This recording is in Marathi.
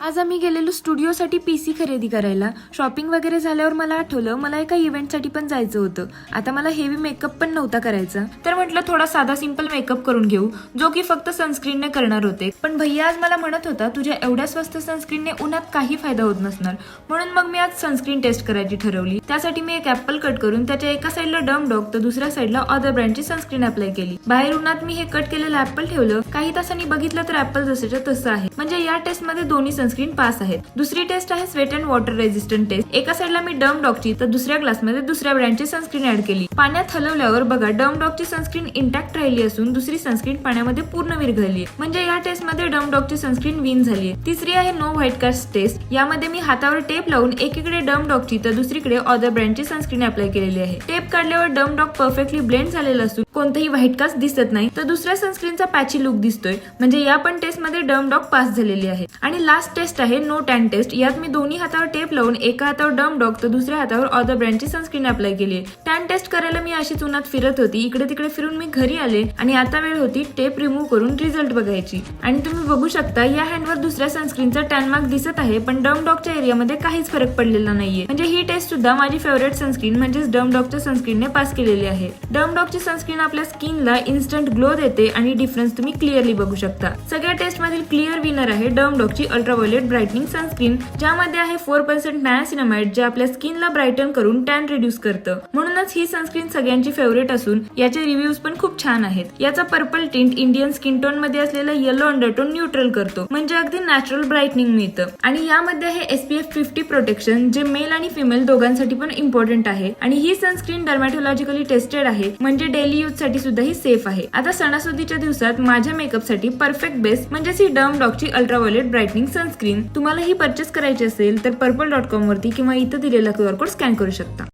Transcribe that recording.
आज आम्ही गेलेलो स्टुडिओसाठी पीसी खरेदी करायला. शॉपिंग वगैरे झाल्यावर मला आठवलं मला एका इव्हेंटसाठी पण जायचं होतं. आता मला हेवी मेकअप पण नव्हता करायचा, तर म्हटलं थोडा साधा सिंपल मेकअप करून घेऊ, जो की फक्त सनस्क्रीनने करणार होते. पण भैया आज मला म्हणत होता तुझ्या एवढ्या स्वस्त सनस्क्रीनने उन्हात काही फायदा होत नसणार, म्हणून मग मी आज सनस्क्रीन टेस्ट करायची ठरवली. त्यासाठी मी एक ऍपल कट करून त्याच्या एका साईडला डम डॉग तर दुसऱ्या साईडला अदर ब्रँडची सनस्क्रीन अप्लाय केली. बाहेर उन्हात मी हे कट केलेलं ऍपल ठेवलं. काही तासांनी बघितलं तर ऍपल जसंच्या तसं आहे. म्हणजे या टेस्ट मध्ये दोन्ही सनस्क्रीन पास आहेत. दुसरी टेस्ट आहे sweat and water resistant test. एका साईडला मी डम डॉगची तर दुसऱ्या ग्लासमध्ये दुसऱ्या ब्रँडची सनस्क्रीन ऍड केली. पाण्यात हलवल्यावर बघा डम डॉगची सनस्क्रीन इंटॅक्ट राहिली असून दुसरी सनस्क्रीन पाण्यामध्ये पूर्ण विरघळली. म्हणजे या टेस्ट मध्ये डम डॉगची सनस्क्रीन विन झाली. तिसरी आहे नो व्हाईट कास्ट टेस्ट. यामध्ये मी हातावर टेप लावून एकीकडे डम डॉगची तर दुसरीकडे अदर ब्रँडची सनस्क्रीन अप्लाय केलेली आहे. टेप काढल्यावर डम डॉग परफेक्टली ब्लेंड झालेला असून कोणताही व्हाईट कास्ट दिसत नाही, तर दुसऱ्या सनस्क्रीनचा पॅची लुक दिसतोय. म्हणजे या पण टेस्ट मध्ये डम डॉग पास झालेली आहे. आणि लास्ट टेस्ट आहे नो टॅन टेस्ट. यात मी दोन्ही हातावर टेप लावून एका हातावर डम डॉग तर दुसऱ्या हातावर अदर ब्रँडची सनस्क्रीन अप्लाय केली आहे. टॅन टेस्ट करायला मी अशीच उन्हात फिरत होती. इकडे तिकडे फिरून मी घरी आले आणि आता वेळ होती टेप रिमूव्ह करून रिझल्ट बघायची. आणि तुम्ही बघू शकता या हँडवर दुसऱ्या सनस्क्रीनचा टॅन मार्क दिसत आहे, पण डम डॉगच्या एरियामध्ये काहीच फरक पडलेला नाहीये. म्हणजे ही टेस्ट सुद्धा माझी फेवरेट सनस्क्रीन म्हणजेच डम डॉगच्या सनस्क्रीनने पास केलेली आहे. डम डॉगची सनस्क्रीन आपल्या स्किनला इन्स्टंट ग्लो देते आणि डिफरन्स तुम्ही क्लिअरली बघू शकता. सगळ्या टेस्ट मधील क्लिअर विनर आहे डम डॉगची अल्ट्राव्हायोलेट ब्राईटनिंग सनस्क्रीन, ज्यामध्ये आहे 4% नायासिनामाइड, जे आपल्या स्किनला ब्राईटन करून टॅन रिड्यूस करतं. म्हणूनच ही सनस्क्रीन सगळ्यांची फेवरेट असून याचे रिव्ह्यूज पण खूप छान आहेत. याचा purple tint Indian skin tone मध्ये असलेला येलो अंडरटोन न्यूट्रल करतो, म्हणजे अगदी नॅचरल ब्राईटनिंग मिळतं. आणि यामध्ये आहे SPF 50 प्रोटेक्शन, जे मेल आणि फिमेल दोघांसाठी पण इम्पॉर्टंट आहे. आणि ही सनस्क्रीन डर्मॅटोलॉजिकली टेस्टेड आहे, म्हणजे डेली यूज साठी सुद्धा ही सेफ आहे. आता सणासुदीच्या दिवसात माझ्या मेकअप साठी परफेक्ट बेस्ट म्हणजेच ही डम डॉगची अल्ट्राव्हायोलेट ब्राईटनिंग सनस्क्रीन. तुम्हाला ही परचेस करायची असेल तर purple.com वरती किंवा इथं दिलेला QR कोड स्कॅन करू शकता.